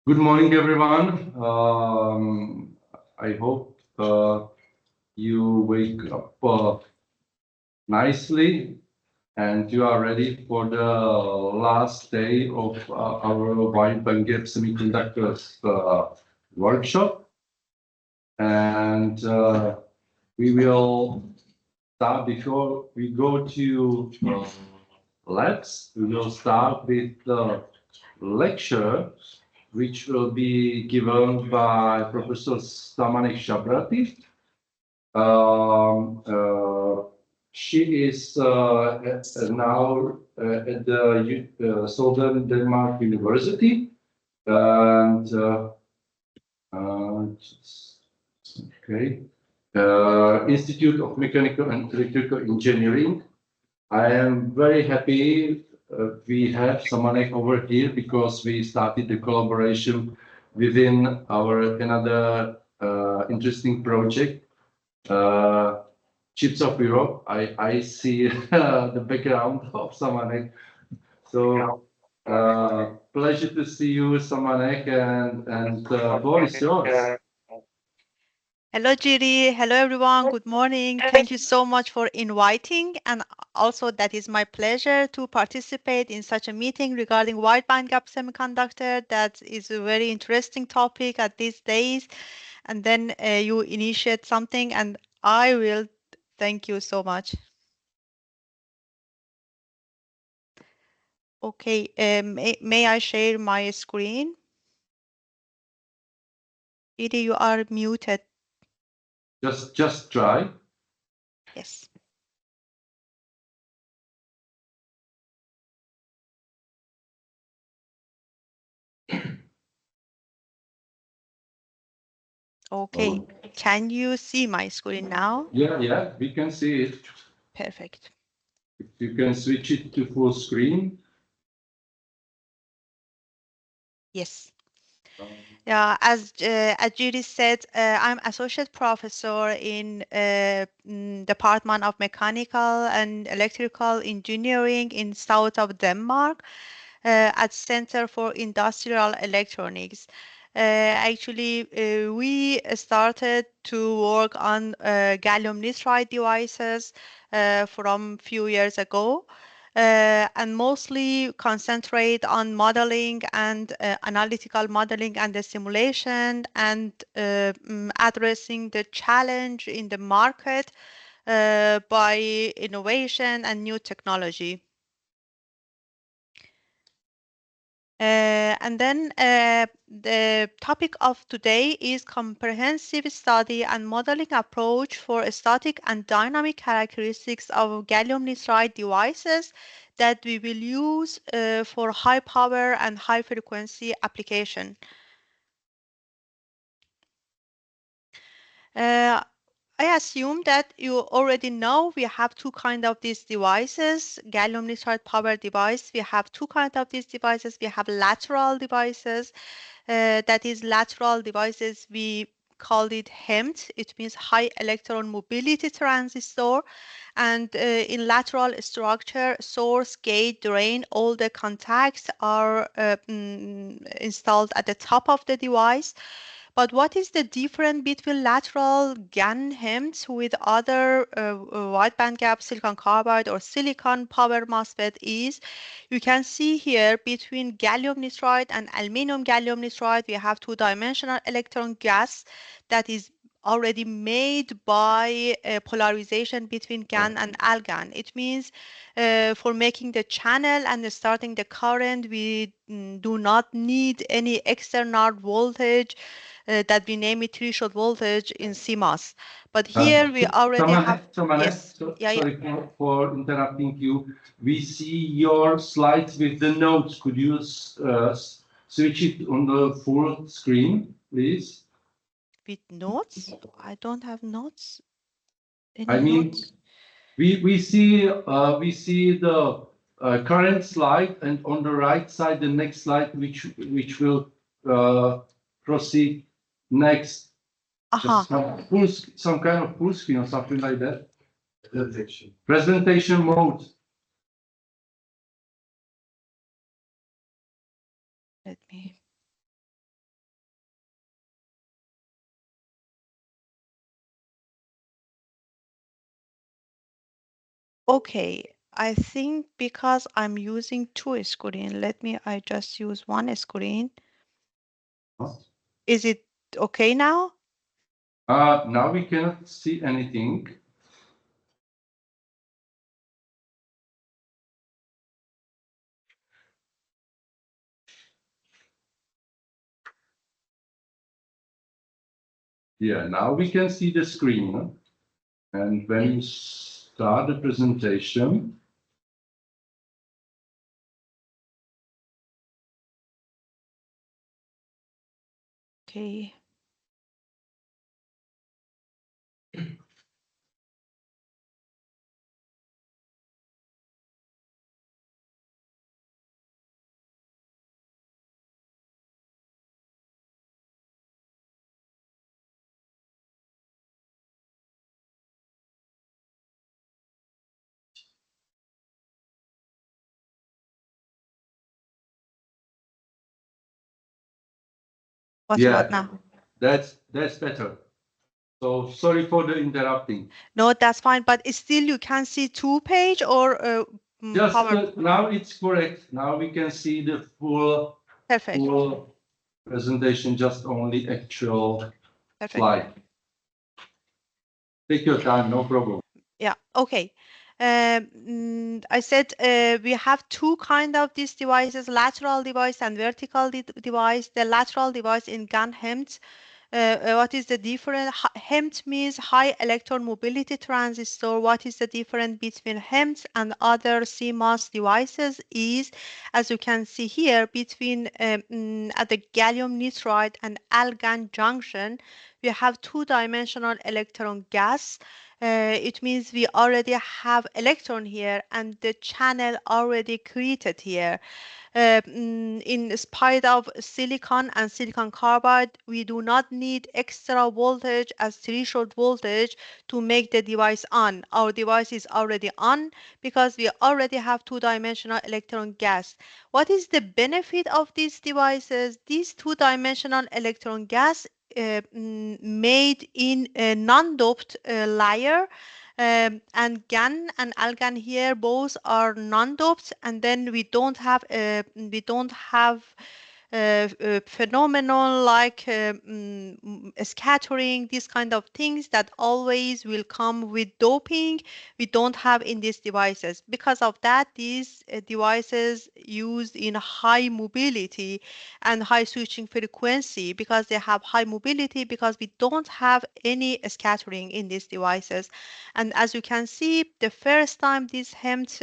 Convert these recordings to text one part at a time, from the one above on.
Good morning, everyone. I hope you wake up nicely and you are ready for the last day of our wide bandgap semiconductors workshop. And we will start before we go to labs. We will start with the lecture, which will be given by Professor Samaneh Sharbati. She is now at the Southern Denmark University, and Institute of Mechanical and Electrical Engineering. I am very happy we have Samaneh over here because we started the collaboration within our another interesting project, Chips of Europe. I see the background of Samaneh. So pleasure to see you, Samaneh, and the floor is yours. Hello, Jiri. Hello, everyone. Good morning. Thank you so much for inviting. And also, that is my pleasure to participate in such a meeting regarding wide bandgap semiconductor. That is a very interesting topic at these days. And then you initiate something, and I will thank you so much. Okay, may I share my screen? Jiri, you are muted. Just try. Yes. Okay, can you see my screen now? Yeah, we can see it. Perfect. If you can switch it to full screen. Yes. Yeah, as Judy said, I'm associate professor in Department of Mechanical and Electrical Engineering in south of Denmark at Center for Industrial Electronics. Actually, we started to work on gallium nitride devices from few years ago. And mostly concentrate on modeling and analytical modeling and the simulation and addressing the challenge in the market by innovation and new technology. And then the topic of today is comprehensive study and modeling approach for static and dynamic characteristics of gallium nitride devices that we will use for high power and high frequency application. I assume that you already know we have two kinds of these devices, gallium nitride power device. We have two kinds of these devices. We have lateral devices. That is lateral devices. We called it HEMT. It means high electron mobility transistor. And in lateral structure, source, gate, drain, all the contacts are installed at the top of the device. But what is the difference between lateral GaN HEMT with other wide bandgap silicon carbide or silicon power MOSFET is, you can see here between gallium nitride and aluminum gallium nitride, we have two-dimensional electron gas that is already made by polarization between GaN and AlGaN. It means for making the channel and starting the current, we do not need any external voltage that we name it threshold voltage in CMOS. But here we already have. Yes. Sorry for interrupting you. We see your slides with the notes. Could you switch it on the full screen, please? With notes? I don't have notes. I mean, notes? we see the current slide, and on the right side the next slide, which will proceed next. Some kind of full screen or something like that. Presentation mode. Let me. Okay, I think because I'm using two screen, I just use one screen. Is it okay now? Now we cannot see anything. Yeah, now we can see the screen. And when you start the presentation, Okay. What now? that's better. So sorry for the interrupting. No, that's fine, but still you can see two page or Just now it's correct. Now we can see the full Perfect. full presentation, just only actual Perfect. slide. Take your time, no problem. Yeah, okay. I said we have two kind of these devices, lateral device and vertical device. The lateral device in GaN HEMT. What is the difference? HEMT means high electron mobility transistor. What is the difference between HEMT and other CMOS devices is, as you can see here, between at the gallium nitride and argon junction, we have two-dimensional electron gas. It means we already have electron here and the channel already created here. In spite of silicon and silicon carbide, we do not need extra voltage as threshold voltage to make the device on. Our device is already on because we already have two-dimensional electron gas. What is the benefit of these devices? These two-dimensional electron gas made in a non-doped layer, and GaN and argon here both are non-doped, and then we don't have phenomenon like scattering, these kind of things that always will come with doping. We don't have in these devices. Because of that, these devices used in high mobility and high switching frequency, because they have high mobility, because we don't have any scattering in these devices. And as you can see, the first time this HEMT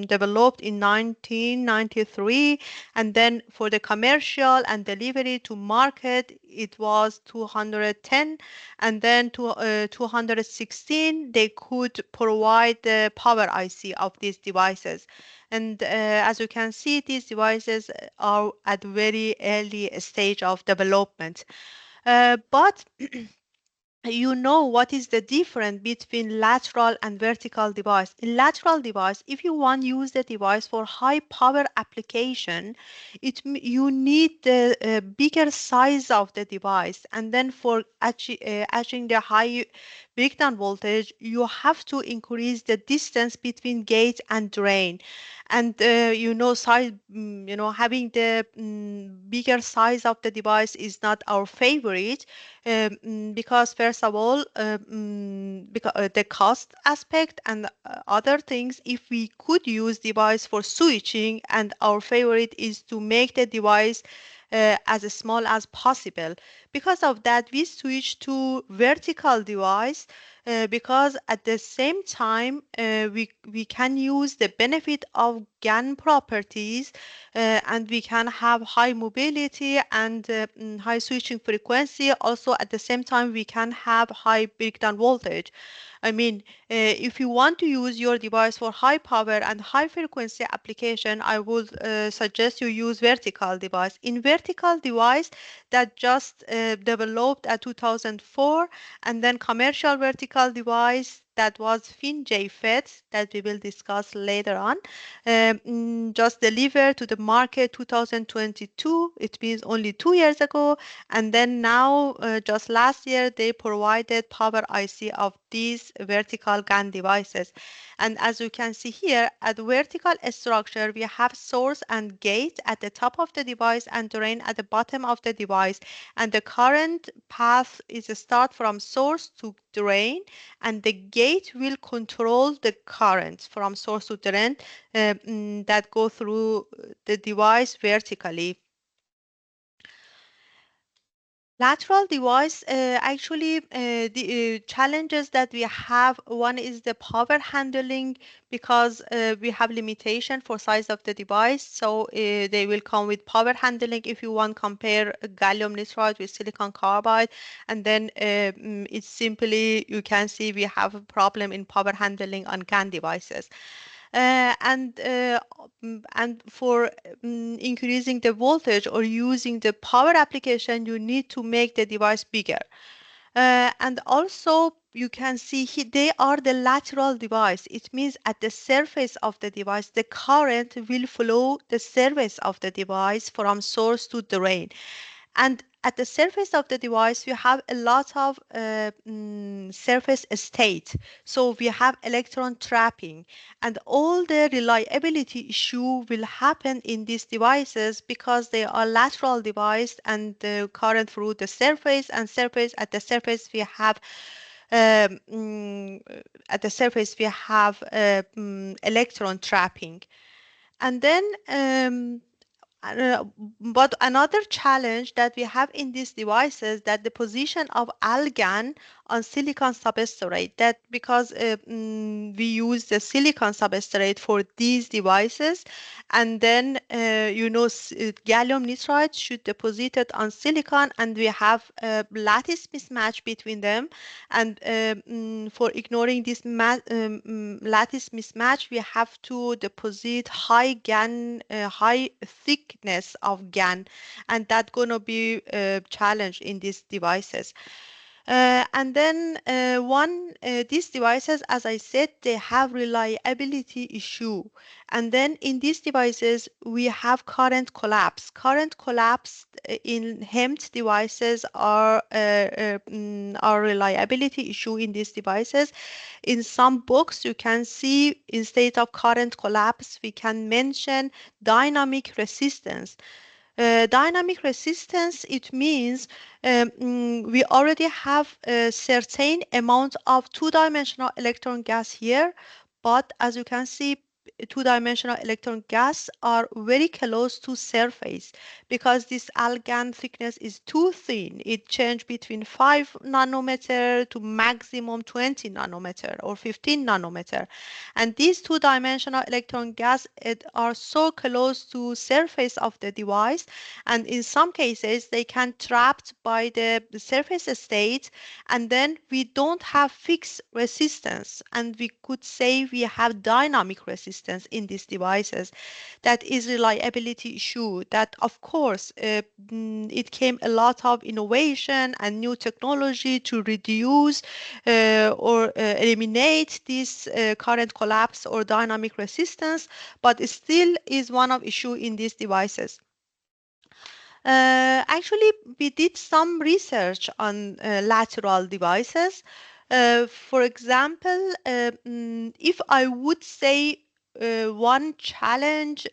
developed in 1993, and then for the commercial and delivery to market, it was 210, and then to 216, they could provide the power IC of these devices. And as you can see, these devices are at very early stage of development. But you know what is the difference between lateral and vertical device. In lateral device, if you want to use the device for high power application, you need the bigger size of the device, and then for achieving the high breakdown voltage, you have to increase the distance between gate and drain. And having the bigger size of the device is not our favorite, because first of all, because the cost aspect and other things. If we could use device for switching, and our favorite is to make the device as small as possible. Because of that, we switch to vertical device, because at the same time we can use the benefit of GaN properties, and we can have high mobility and high switching frequency. Also, at the same time, we can have high breakdown voltage. I mean, if you want to use your device for high power and high frequency application, I would suggest you use vertical device. In vertical device that just developed at 2004, and then commercial vertical device that was FinJFET that we will discuss later on, just delivered to the market 2022. It means only 2 years ago. And then now, just last year, they provided power IC of these vertical GaN devices. And as you can see here, at vertical structure, we have source and gate at the top of the device and drain at the bottom of the device. And the current path is a start from source to drain, and the gate will control the current from source to drain that go through the device vertically. Lateral device, actually, the challenges that we have, one is the power handling, because we have limitation for size of the device. So they will come with power handling if you want compare gallium nitride with silicon carbide. And then it's simply, you can see we have a problem in power handling on GaN devices. And for increasing the voltage or using the power application, you need to make the device bigger. And also, you can see here, they are the lateral device. It means at the surface of the device, the current will flow the surface of the device from source to drain. And at the surface of the device, we have a lot of surface state. So we have electron trapping, and all the reliability issue will happen in these devices because they are lateral device and the current through the surface, and surface at the surface we have electron trapping. And then but another challenge that we have in these devices, that the position of AlGaN on silicon substrate, that because we use the silicon substrate for these devices, and then gallium nitride should deposit it on silicon, and we have a lattice mismatch between them. And for ignoring this lattice mismatch, we have to deposit high GaN, high thickness of GaN, and that's going to be a challenge in these devices. And then these devices, as I said, they have reliability issue. And then in these devices, we have current collapse. Current collapse in HEMT devices are reliability issue in these devices. In some books, you can see instead of current collapse, we can mention dynamic resistance. Dynamic resistance, it means we already have a certain amount of two-dimensional electron gas here, but as you can see, two-dimensional electron gas are very close to surface because this AlGaN thickness is too thin. It changes between 5 nanometer to maximum 20 nanometer or 15 nanometer. And these two-dimensional electron gas are so close to surface of the device, and in some cases they can trapped by the surface state, and then we don't have fixed resistance, and we could say we have dynamic resistance in these devices. That is reliability issue that, of course, it came a lot of innovation and new technology to reduce or eliminate this current collapse or dynamic resistance, but it still is one of issue in these devices. Actually, we did some research on lateral devices. For example, if I would say one challenge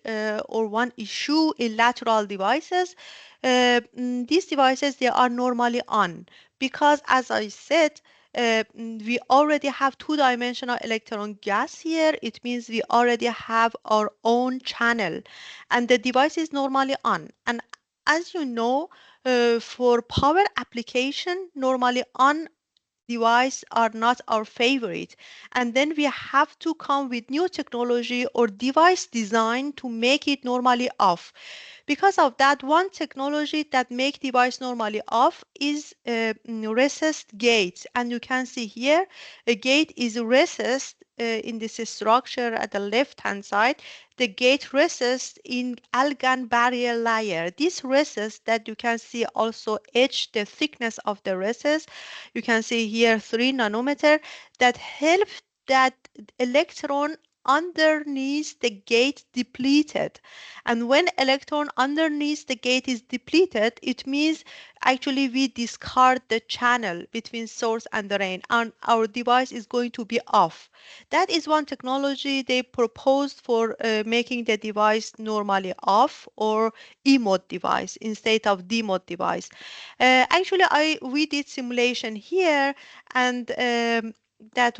or one issue in lateral devices, these devices, they are normally on because, as I said, we already have two-dimensional electron gas here. It means we already have our own channel, and the device is normally on. And as you know, for power application, normally on device are not our favorite, and then we have to come with new technology or device design to make it normally off. Because of that, one technology that make device normally off is recessed gates. And you can see here, a gate is recessed in this structure at the left-hand side. The gate recessed in algan barrier layer. This recess that you can see also etch the thickness of the recess. You can see here 3 nanometer that help that electron underneath the gate depleted. And when electron underneath the gate is depleted, it means actually we discard the channel between source and drain, and our device is going to be off. That is one technology they proposed for making the device normally off, or E-mode device instead of D-mode device. Actually, we did simulation here, and that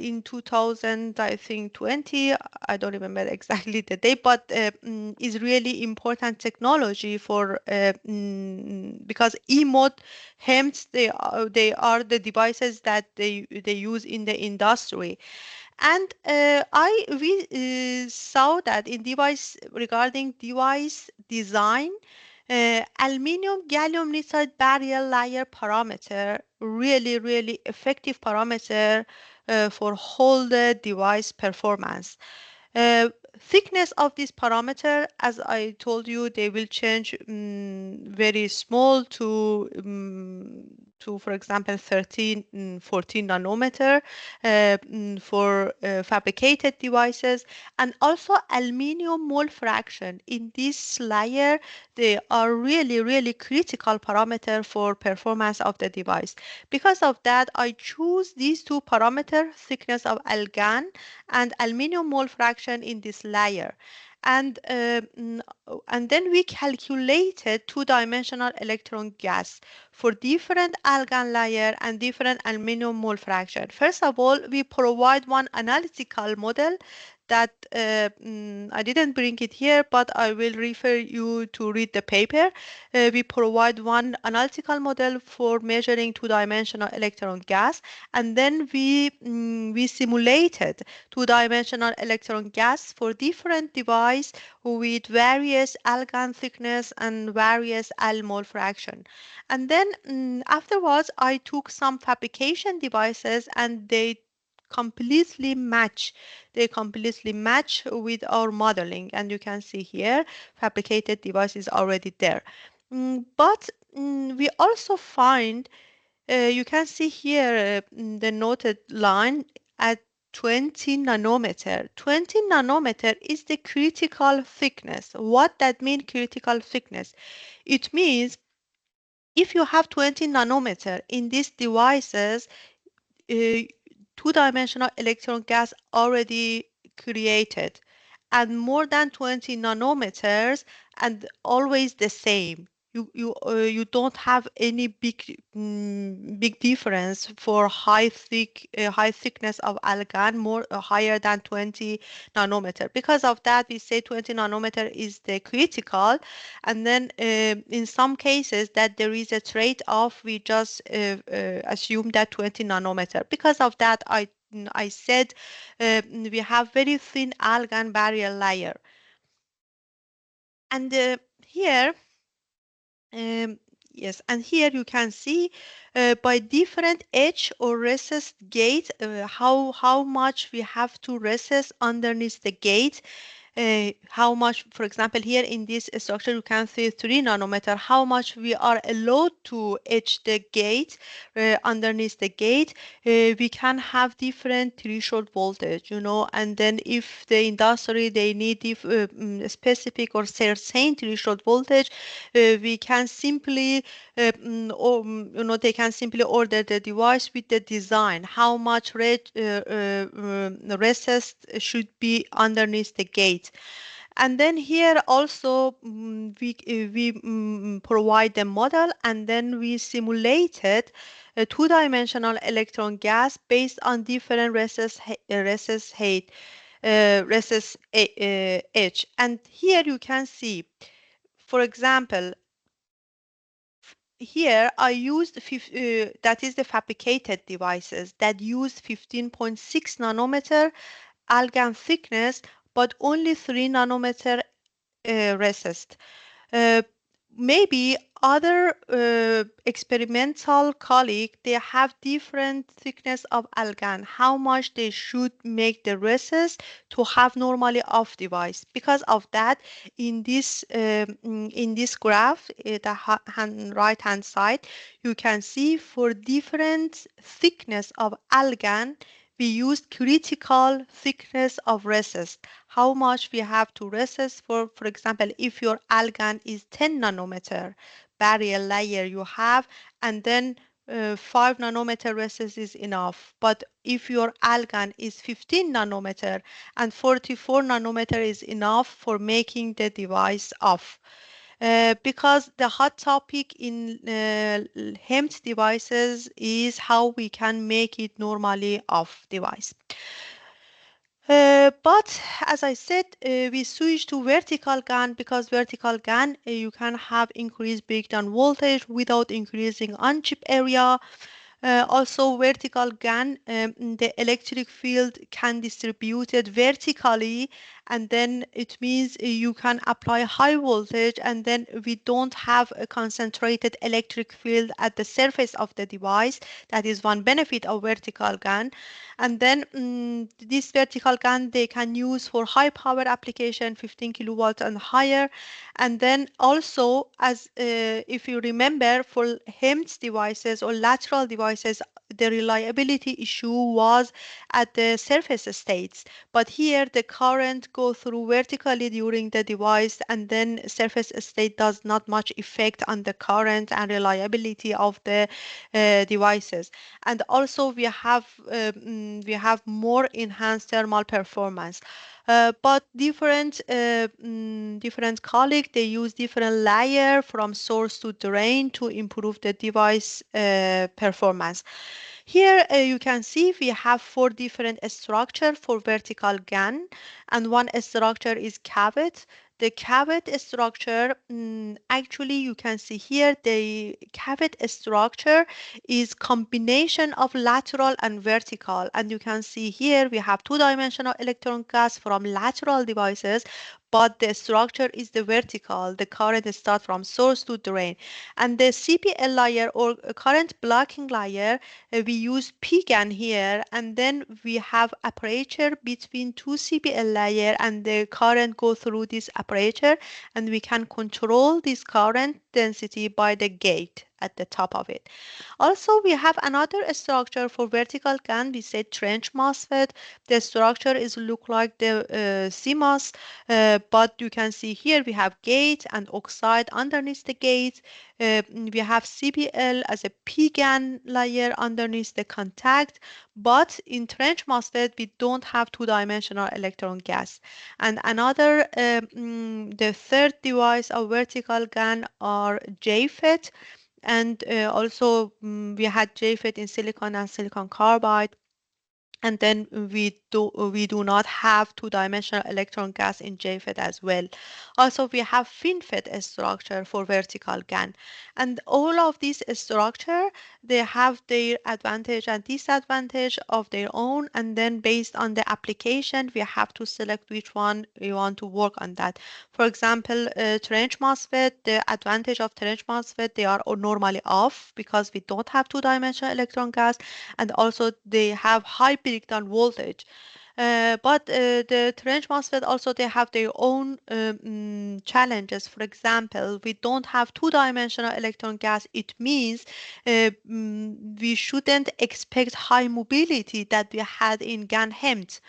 in 2000, I think 20, I don't remember exactly the date, but is really important technology for because E-mode HEMTs, they are the devices that they use in the industry. And we saw that in device, regarding device design, aluminum gallium nitride barrier layer parameter, really effective parameter for whole the device performance. Thickness of this parameter, as I told you, they will change very small to, for example, 13, 14 nanometer for fabricated devices. And also aluminum mole fraction in this layer, they are really critical parameter for performance of the device. Because of that, I choose these two parameters, thickness of algan and aluminum mole fraction in this layer. And then we calculated two-dimensional electron gas for different algan layer and different aluminum mole fraction. First of all, we provide one analytical model that I didn't bring it here, but I will refer you to read the paper. We provide one analytical model for measuring two-dimensional electron gas, and then we simulated two-dimensional electron gas for different device with various algan thickness and various al mole fraction. And then afterwards, I took some fabrication devices, and they completely match with our modeling, and you can see here fabricated device is already there. But we also find, you can see here the noted line at 20 nanometer. 20 nanometer is the critical thickness. What that means, critical thickness? It means if you have 20 nanometer in these devices, two-dimensional electron gas already created, and more than 20 nanometers, and always the same. You don't have any big difference for high thickness of algan, more higher than 20 nanometer. Because of that, we say 20 nanometer is the critical, and then in some cases that there is a trade-off, we just assume that 20 nanometer. Because of that, I said we have very thin algan barrier layer. And here, yes, and here you can see by different edge or recessed gate how much we have to recess underneath the gate. How much, for example, here in this structure, you can see 3 nanometer, how much we are allowed to etch the gate underneath the gate. We can have different threshold voltage, and then if the industry, they need specific or certain threshold voltage, we can simply, they can simply order the device with the design, how much recessed should be underneath the gate. And then here also we provide the model, and then we simulated a two-dimensional electron gas based on different recess edge. And here you can see, for example, here I used that is the fabricated devices that use 15.6 nanometer algan thickness, but only 3 nanometer recessed. Maybe other experimental colleague, they have different thickness of algan, how much they should make the resist to have normally off device. Because of that, in this graph, the right hand side, you can see for different thickness of algan, we used critical thickness of resist. How much we have to resist for example, if your algan is 10 nanometer barrier layer you have, and then 5 nanometer resist is enough. But if your algan is 15 nanometer and 44 nanometer is enough for making the device off. Because the hot topic in HEMT devices is how we can make it normally off device. But as I said, we switched to vertical GaN because vertical GaN, you can have increased breakdown voltage without increasing on-chip area. Also, vertical GaN, the electric field can distribute it vertically, and then it means you can apply high voltage, and then we don't have a concentrated electric field at the surface of the device. That is one benefit of vertical GaN. And then this vertical GaN, they can use for high power application, 15 kilowatts and higher. And then also, as if you remember, for HEMT devices or lateral devices, the reliability issue was at the surface states. But here, the current goes through vertically during the device, and then surface state does not much effect on the current and reliability of the devices. And also, we have more enhanced thermal performance. But different colleagues, they use different layer from source to drain to improve the device performance. Here you can see we have 4 different structure for vertical GaN, and one structure is cavet. The cavet structure, actually you can see here the cavet structure is combination of lateral and vertical, and you can see here we have 2-dimensional electron gas from lateral devices, but the structure is the vertical. The current starts from source to drain, and the CPL layer or current blocking layer, we use PGAN here, and then we have aperture between 2 CPL layer, and the current go through this aperture, and we can control this current density by the gate at the top of it. Also, we have another structure for vertical GaN. We say trench MOSFET. The structure is look like the CMOS, but you can see here we have gate and oxide underneath the gate. We have CPL as a PGAN layer underneath the contact, but in trench MOSFET we don't have 2-dimensional electron gas. And another, the third device of vertical GaN are JFET, and also we had JFET in silicon and silicon carbide. And then we do not have 2-dimensional electron gas in JFET as well. Also, we have FinFET structure for vertical GaN. And all of these structure, they have their advantage and disadvantage of their own. And then based on the application, we have to select which one we want to work on that. For example, trench MOSFET, the advantage of trench MOSFET, they are normally off because we don't have 2-dimensional electron gas, and also they have high breakdown voltage. But the trench MOSFET also, they have their own challenges. For example, we don't have 2-dimensional electron gas. It means we shouldn't expect high mobility that we had in GaN HEMT.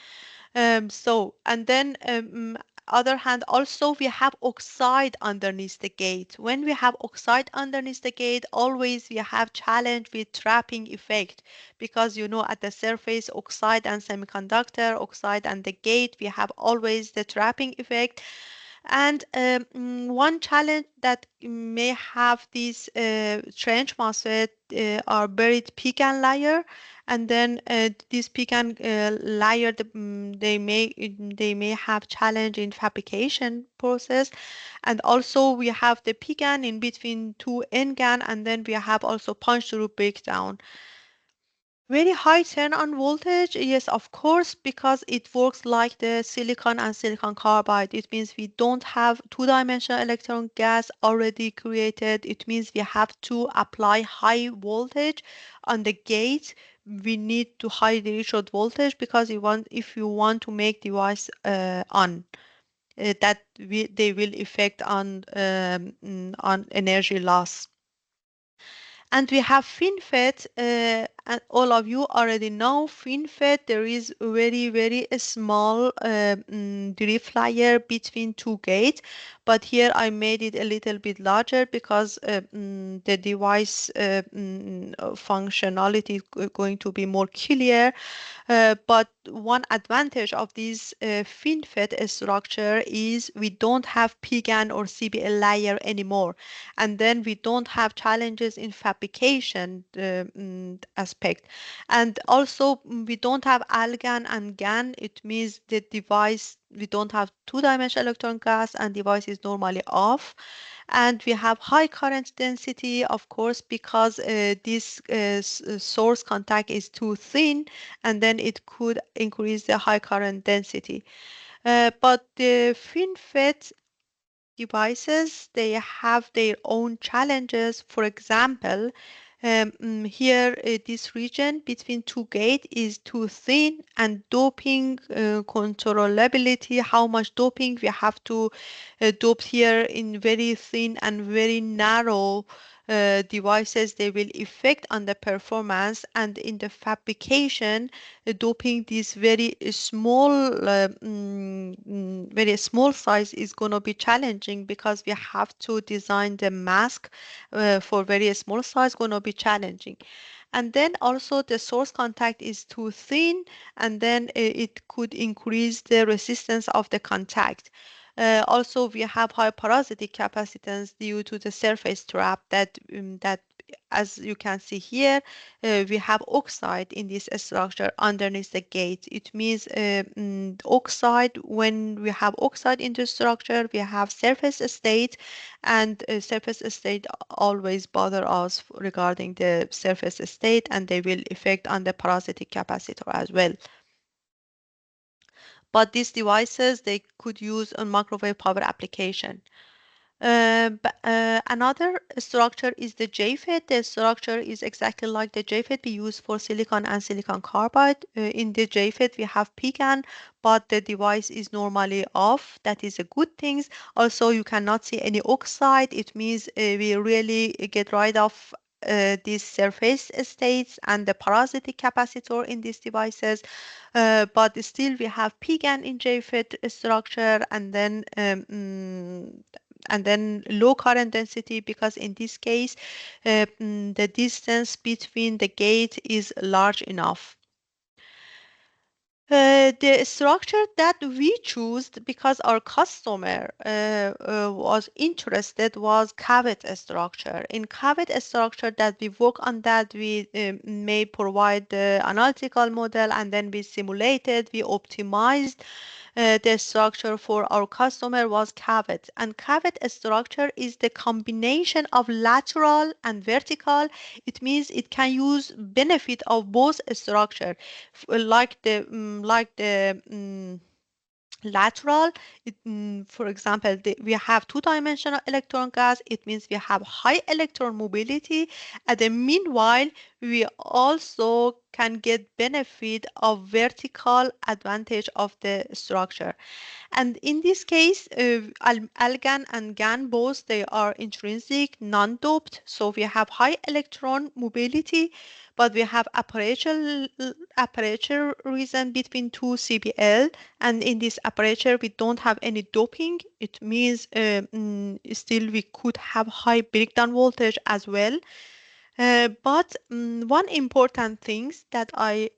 And then other hand, also we have oxide underneath the gate. When we have oxide underneath the gate, always we have challenge with trapping effect, because at the surface, oxide and semiconductor, oxide and the gate, we have always the trapping effect. And one challenge that may have these trench MOSFET are buried PGAN layer, and then this PGAN layer, they may have challenge in fabrication process. And also we have the PGAN in between 2 N-GaN, and then we have also punch through breakdown. Very high turn-on voltage, yes, of course, because it works like the silicon and silicon carbide. It means we don't have two-dimensional electron gas already created. It means we have to apply high voltage on the gate. We need to high threshold voltage because if you want to make device on. They will affect on energy loss. And we have FinFET, and all of you already know FinFET. There is a very small drift layer between two gates, but here I made it a little bit larger because the device functionality is going to be more clear. But one advantage of this FinFET structure is we don't have PGAN or CBL layer anymore. And then we don't have challenges in fabrication aspect. And also we don't have ALGAN and GAN. It means the device, we don't have two-dimensional electron gas and device is normally off. And we have high current density, of course, because this source contact is too thin, and then it could increase the high current density. But the FinFET devices, they have their own challenges. For example, here this region between two gates is too thin, and doping controllability, how much doping we have to dope here in very thin and very narrow devices, they will affect on the performance. And in the fabrication, doping this very small very small size is going to be challenging because we have to design the mask for very small size, going to be challenging. And then also the source contact is too thin, and then it could increase the resistance of the contact. Also, we have high parasitic capacitance due to the surface trap that as you can see here, we have oxide in this structure underneath the gate. It means oxide, when we have oxide in the structure, we have surface state, and surface state always bother us regarding the surface state, and they will affect on the parasitic capacitor as well. But these devices, they could use a microwave power application. Another structure is the JFET. The structure is exactly like the JFET we use for silicon and silicon carbide. In the JFET, we have PGAN, but the device is normally off. That is a good thing. Also, you cannot see any oxide. It means we really get rid of these surface states and the parasitic capacitor in these devices. But still, we have PGAN in JFET structure, and then low current density, because in this case the distance between the gate is large enough. The structure that we chose because our customer was interested was cavet structure. In cavet structure that we work on, that we may provide the analytical model, and then we simulated, we optimized the structure for our customer was cavet. And cavet structure is the combination of lateral and vertical. It means it can use benefit of both structure, like the lateral. For example, we have two-dimensional electron gas. It means we have high electron mobility. And then meanwhile, we also can get benefit of vertical advantage of the structure. And in this case, ALGAN and GAN both, they are intrinsic, non-doped. So we have high electron mobility, but we have aperture region between two CBL. And in this aperture, we don't have any doping. It means still we could have high breakdown voltage as well. But one important thing that I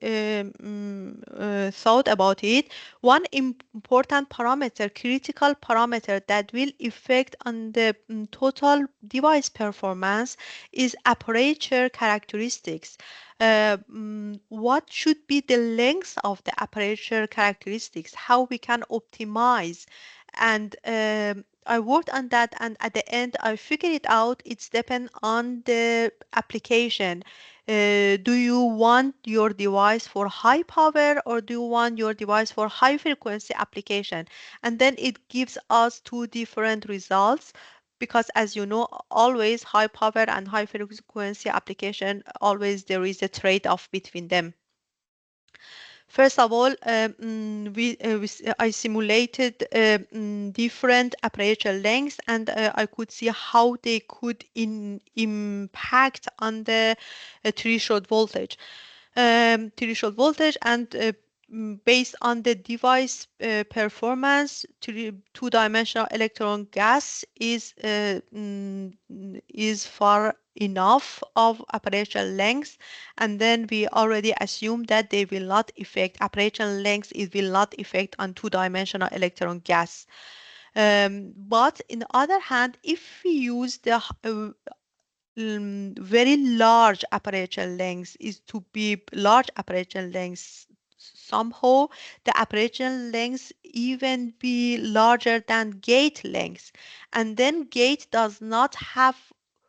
thought about it, one important parameter, critical parameter that will affect on the total device performance is aperture characteristics. What should be the length of the aperture characteristics, how we can optimize. And I worked on that, and at the end I figured it out. It's depend on the application. Do you want your device for high power or do you want your device for high frequency application? And then it gives us two different results, because as you know, always high power and high frequency application, always there is a trade-off between them. First of all, I simulated different aperture lengths, and I could see how they could impact on the threshold voltage. Threshold voltage, and based on the device performance, two-dimensional electron gas is far enough of aperture length, and then we already assume that they will not affect aperture length. It will not affect on two-dimensional electron gas. But in the other hand, if we use the very large aperture length, is to be large aperture length, somehow the aperture length even be larger than gate length, and then gate does not have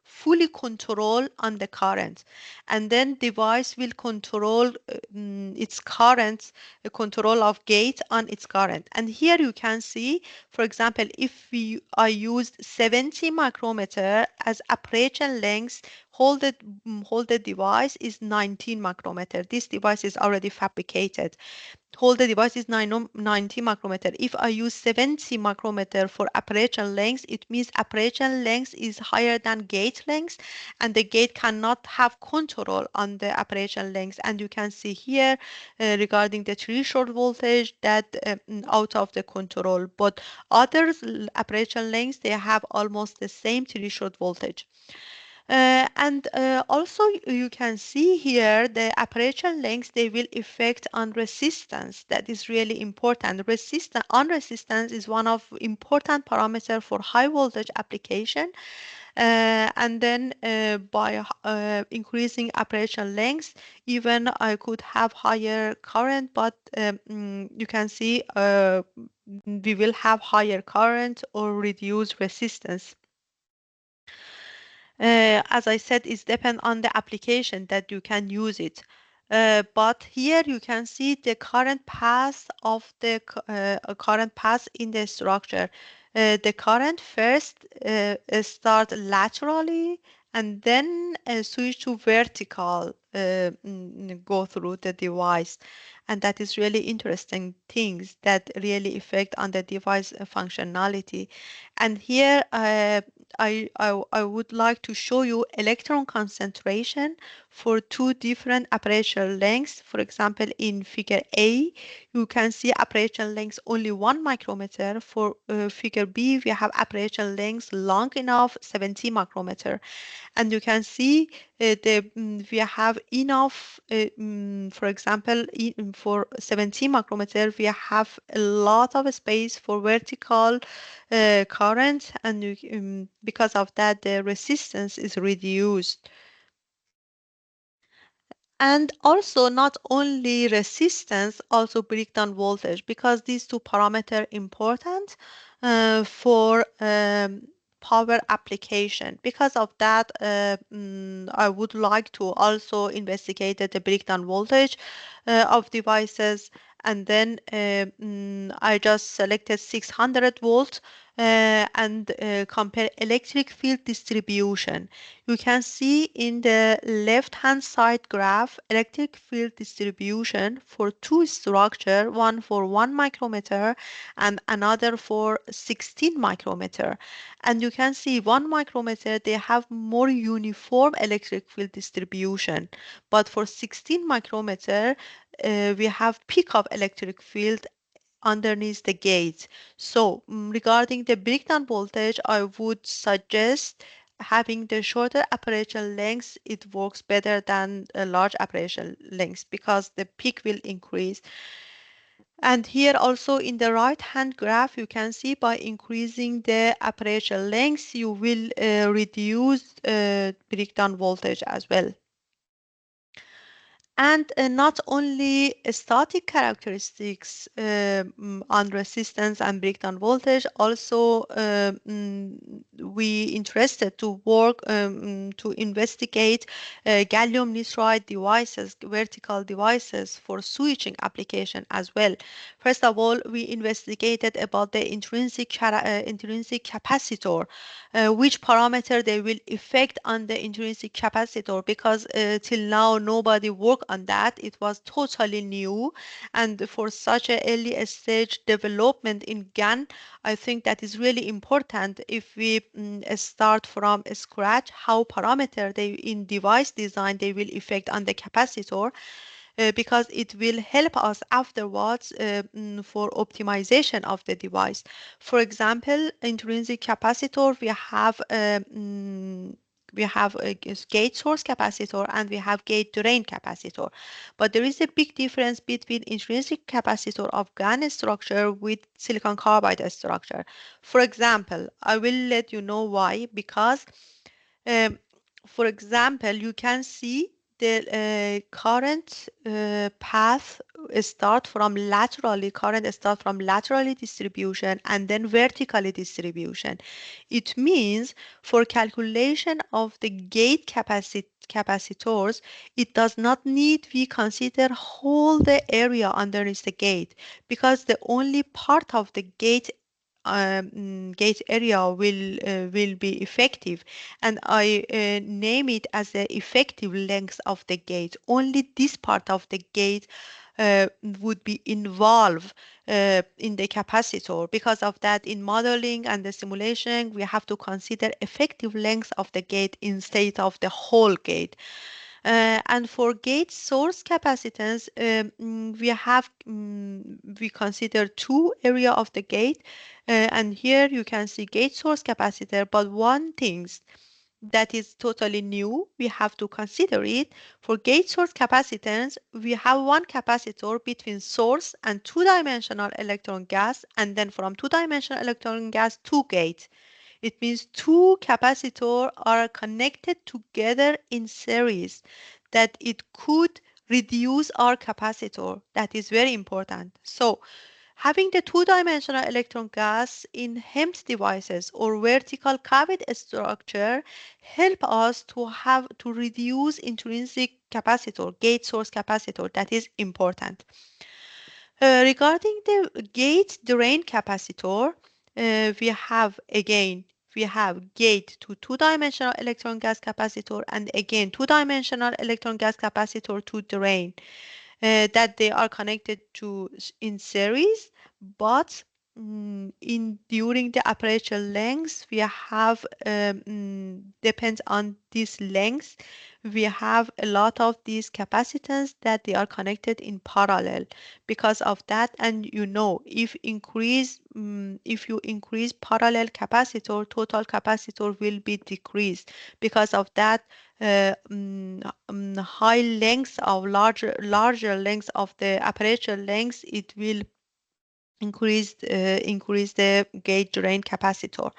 fully control on the current, and then device will control its current, control of gate on its current. And here you can see, for example, if I used 70 micrometer as aperture length, hold the device is 19 micrometer. This device is already fabricated. Hold the device is 90 micrometer. If I use 70 micrometer for aperture length, it means aperture length is higher than gate length, and the gate cannot have control on the aperture length. And you can see here regarding the threshold voltage that out of the control, but others aperture lengths, they have almost the same threshold voltage. And also you can see here the aperture lengths, they will affect on resistance. That is really important. Resistance is one of important parameter for high voltage application. And then by increasing aperture length, even I could have higher current, but you can see we will have higher current or reduced resistance. As I said, it depends on the application that you can use it. But here you can see the current path of the current path in the structure. The current first start laterally and then switch to vertical, go through the device. And that is really interesting things that really affect on the device functionality. And here I would like to show you electron concentration for two different aperture lengths. For example, in figure A, you can see aperture length only 1 micrometer. For figure B, we have aperture length long enough, 70 micrometer. And you can see we have enough, for example, for 70 micrometer, we have a lot of space for vertical current, and because of that, the resistance is reduced. And also not only resistance, also breakdown voltage, because these two parameters important for power application. Because of that, I would like to also investigate the breakdown voltage of devices. And then I just selected 600 volt and compare electric field distribution. You can see in the left-hand side graph electric field distribution for two structures, one for 1 micrometer and another for 16 micrometer. And you can see 1 micrometer, they have more uniform electric field distribution. But for 16 micrometer, we have peak of electric field underneath the gate. So regarding the breakdown voltage, I would suggest having the shorter aperture length. It works better than a large aperture length because the peak will increase. And here also in the right hand graph, you can see by increasing the aperture length, you will reduce breakdown voltage as well. And not only static characteristics on resistance and breakdown voltage, also we interested to work to investigate gallium nitride devices, vertical devices for switching application as well. First of all, we investigated about the intrinsic capacitor, which parameter they will affect on the intrinsic capacitor, because till now nobody worked on that. It was totally new, and for such an early stage development in GaN, I think that is really important if we start from scratch how parameter they in device design they will affect on the capacitor. Because it will help us afterwards for optimization of the device. For example, intrinsic capacitor, we have a gate source capacitor and we have gate drain capacitor. But there is a big difference between intrinsic capacitor of GaN structure with silicon carbide structure. For example, I will let you know why, because for example, you can see the current path start from laterally distribution and then vertically distribution. It means for calculation of the gate capacitors, it does not need we consider whole the area underneath the gate, because the only part of the gate area will be effective, and I name it as the effective length of the gate. Only this part of the gate would be involved in the capacitor. Because of that, in modeling and the simulation, we have to consider effective length of the gate instead of the whole gate. And for gate source capacitance, we consider two area of the gate, and here you can see gate source capacitor. But one thing that is totally new, we have to consider it. For gate source capacitance, we have one capacitor between source and two-dimensional electron gas, and then from two-dimensional electron gas to gate. It means two capacitors are connected together in series, that it could reduce our capacitor. That is very important. So having the two-dimensional electron gas in HEMT devices or vertical cavity structure help us to reduce intrinsic capacitor, gate source capacitor. That is important. Regarding the gate drain capacitor, we have gate to two-dimensional electron gas capacitor, and again two-dimensional electron gas capacitor to drain, that they are connected to in series, but during the aperture length we have depends on this length, we have a lot of these capacitance that they are connected in parallel. Because of that, and if you increase parallel capacitor, total capacitor will be decreased. Because of that, high lengths of larger lengths of the aperture lengths, it will increase the gate drain capacitor.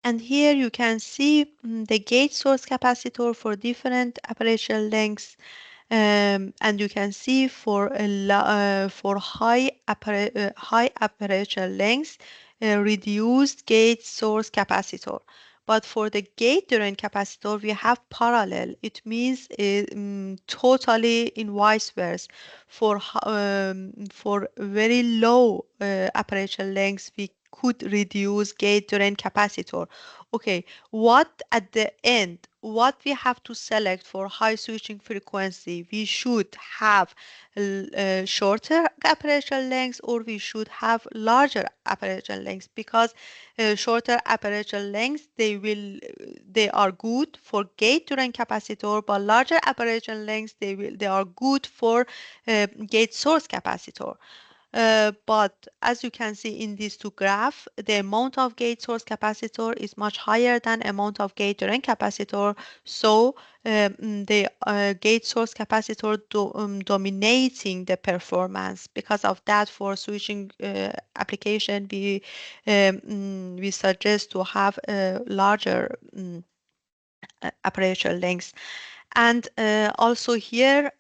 And here you can see the gate source capacitor for different aperture lengths, and you can see for high aperture lengths, reduced gate source capacitor. But for the gate drain capacitor, we have parallel. It means totally in vice versa. For very low aperture lengths, we could reduce gate drain capacitor. Okay, what we have to select for high switching frequency? We should have shorter aperture lengths, or we should have larger aperture lengths, because shorter aperture lengths they are good for gate drain capacitor, but larger aperture lengths they are good for gate source capacitor. But as you can see in these two graphs, the amount of gate source capacitor is much higher than amount of gate drain capacitor. So the gate source capacitor dominating the performance. Because of that, for switching application, we suggest to have a larger aperture lengths. And also here,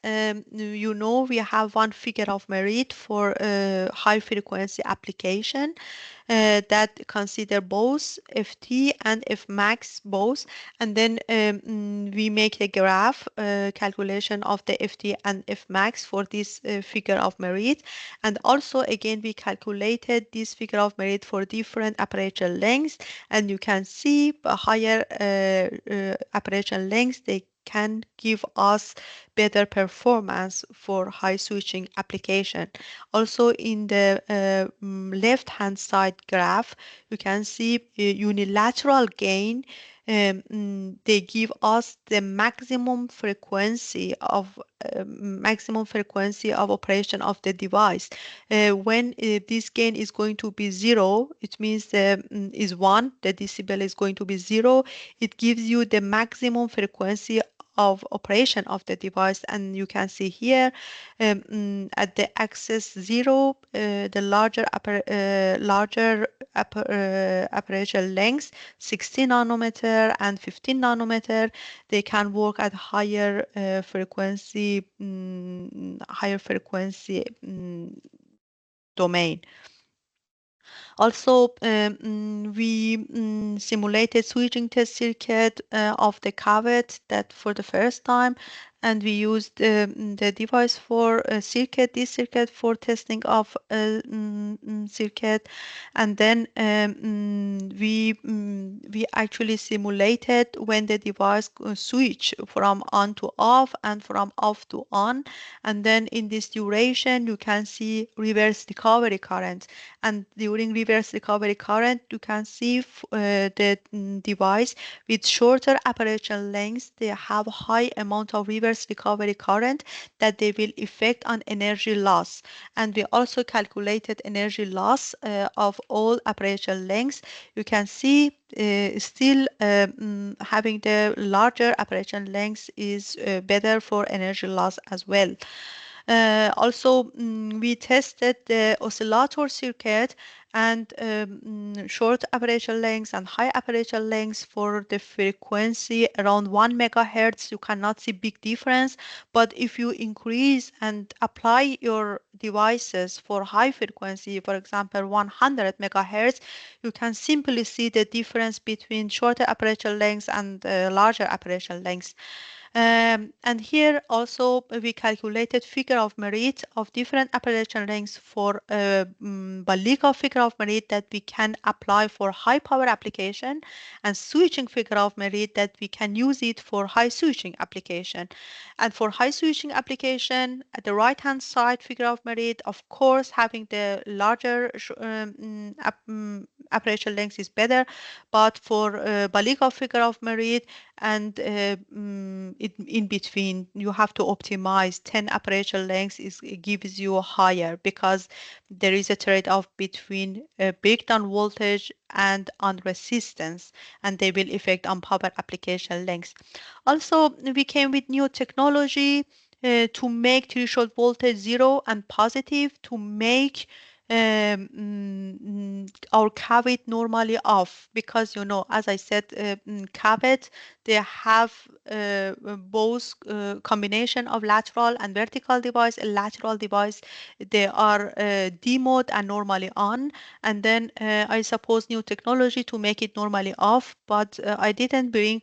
you know, we have one figure of merit for high frequency application that consider both FT and Fmax both. And then we make a graph calculation of the FT and Fmax for this figure of merit. And also, again, we calculated this figure of merit for different aperture lengths. And you can see higher aperture lengths, they can give us better performance for high switching application. Also in the left hand side graph, you can see unilateral gain. They give us the maximum frequency of operation of the device. When this gain is going to be 0, it means is 1, the decibel is going to be 0. It gives you the maximum frequency of operation of the device, and you can see here at the axis 0, the larger aperture lengths, 16 nanometer and 15 nanometer, they can work at higher frequency domain. Also, we simulated switching test circuit of the cavet that for the first time, and we used the device for this circuit for testing of circuit, and then we actually simulated when the device switch from on to off and from off to on, and then in this duration you can see reverse recovery current, and during reverse recovery current you can see the device with shorter aperture lengths, they have high amount of reverse recovery current that they will affect on energy loss. And we also calculated energy loss of all aperture lengths. You can see still having the larger aperture lengths is better for energy loss as well. Also, we tested the oscillator circuit and short aperture lengths and high aperture lengths for the frequency around 1 megahertz. You cannot see big difference, but if you increase and apply your devices for high frequency, for example 100 megahertz, you can simply see the difference between shorter aperture lengths and larger aperture lengths. And here also we calculated figure of merit of different aperture lengths for Baliga figure of merit that we can apply for high power application, and switching figure of merit that we can use it for high switching application. And for high switching application, at the right hand side figure of merit, of course having the larger aperture length is better, but for Baliga figure of merit and in between you have to optimize 10 aperture lengths gives you higher, because there is a trade-off between breakdown voltage and on resistance, and they will affect on power application lengths. Also, we came with new technology to make threshold voltage 0 and positive, to make our cavet normally off, because you know, as I said, cavet, they have both combination of lateral and vertical device. A lateral device, they are D mode and normally on, and then I suppose new technology to make it normally off, but I didn't bring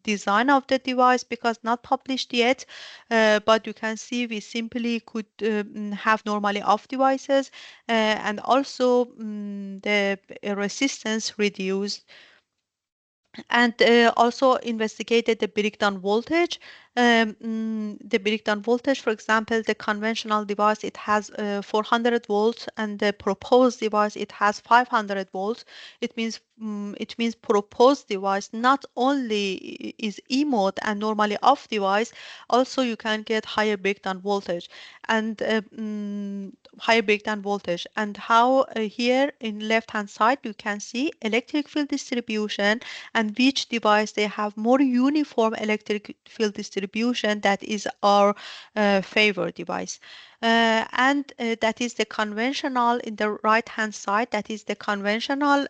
design of the device because not published yet, but you can see we simply could have normally off devices, and also the resistance reduced, and also investigated the breakdown voltage. The breakdown voltage, for example, the conventional device, it has 400 volts, and the proposed device, it has 500 volts. It means proposed device not only is E mode and normally off device, also you can get higher breakdown voltage and higher breakdown voltage. And how here in left hand side you can see electric field distribution and which device they have more uniform electric field distribution. That is our favorite device. And that is the conventional in the right hand side. That is the conventional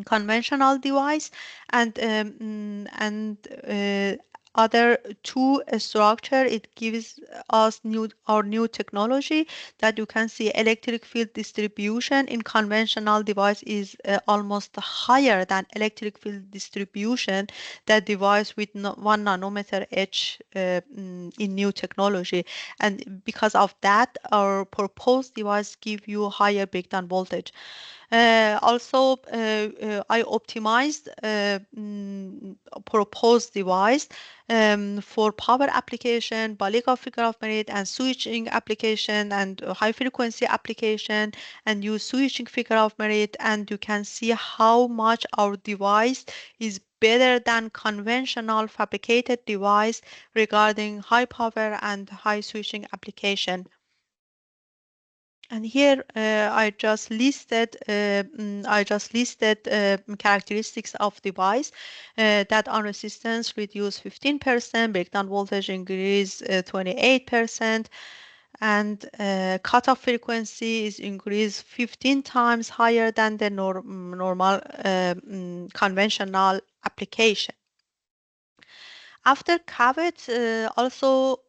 conventional device, and other two structure. It gives us our new technology that you can see electric field distribution in conventional device is almost higher than electric field distribution that device with 1 nanometer etch in new technology. And because of that, our proposed device give you higher breakdown voltage. Also, I optimized proposed device for power application, Balika figure of merit, and switching application, and high frequency application, and use switching figure of merit. And you can see how much our device is better than conventional fabricated device regarding high power and high switching application. And here I just listed characteristics of device that on resistance reduce 15%, breakdown voltage increase 28%, and cutoff frequency is increased 15 times higher than the normal conventional application. After CAVIT, also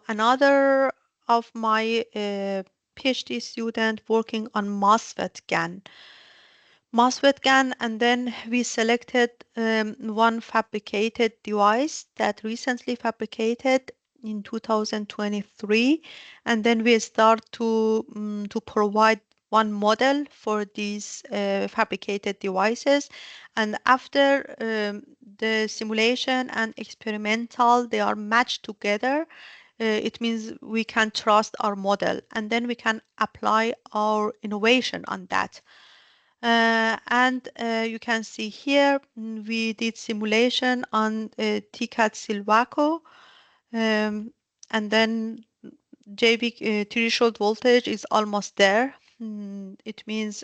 another of my PhD student working on MOSFET GaN. And then we selected one fabricated device that recently fabricated in 2023, and then we start to provide one model for these fabricated devices. And after the simulation and experimental, they are matched together. It means we can trust our model, and then we can apply our innovation on that. And you can see here we did simulation on TCAD Silvaco, and then JV threshold voltage is almost there. It means,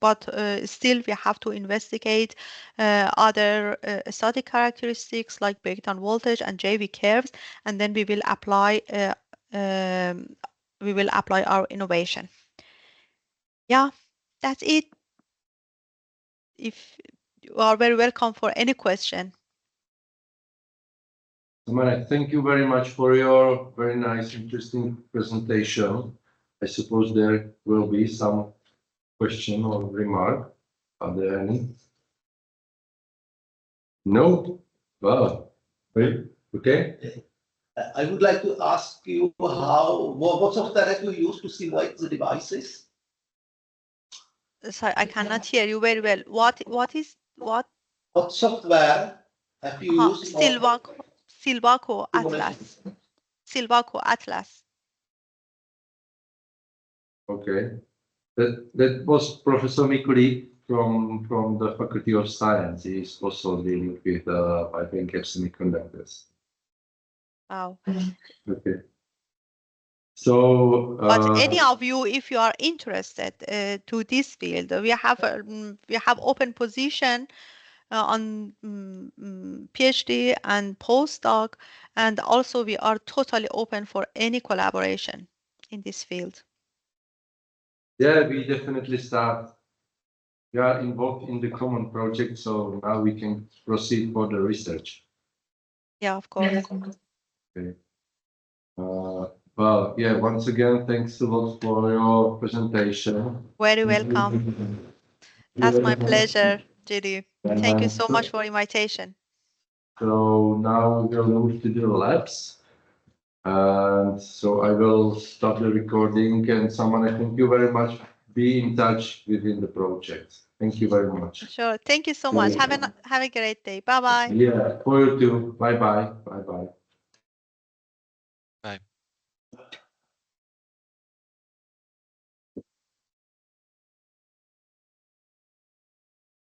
but still we have to investigate other static characteristics like breakdown voltage and JV curves, and then we will apply our innovation. Yeah, that's it. If you are very welcome for any question. Samaneh, thank you very much for your very nice, interesting presentation. I suppose there will be some question or remark. Are there any? No? Well, wait, okay. I would like to ask you what software have you used to simulate the devices? Sorry, I cannot hear you very well. What? What software have you used? Silvaco Atlas. Silvaco Atlas. Okay. That was Professor Mikulík from the Faculty of Science. He's also dealing with, I think, semiconductors. Wow. Okay. So, but any of you, if you are interested to this field, we have open position on PhD and postdoc, and also we are totally open for any collaboration in this field. Yeah, we definitely start. We are involved in the common project, so now we can proceed for the research. Yeah, of course. Okay. Well, yeah, once again, thanks a lot for your presentation. Very welcome. That's my pleasure, Judy. Thank you so much for invitation. So now we will move to the labs. And so I will stop the recording, and Samaneh, thank you very much. Be in touch within the project. Thank you very much. Sure. Thank you so much. Have a great day. Bye-bye. Yeah, for you too. Bye-bye. Bye-bye. Bye.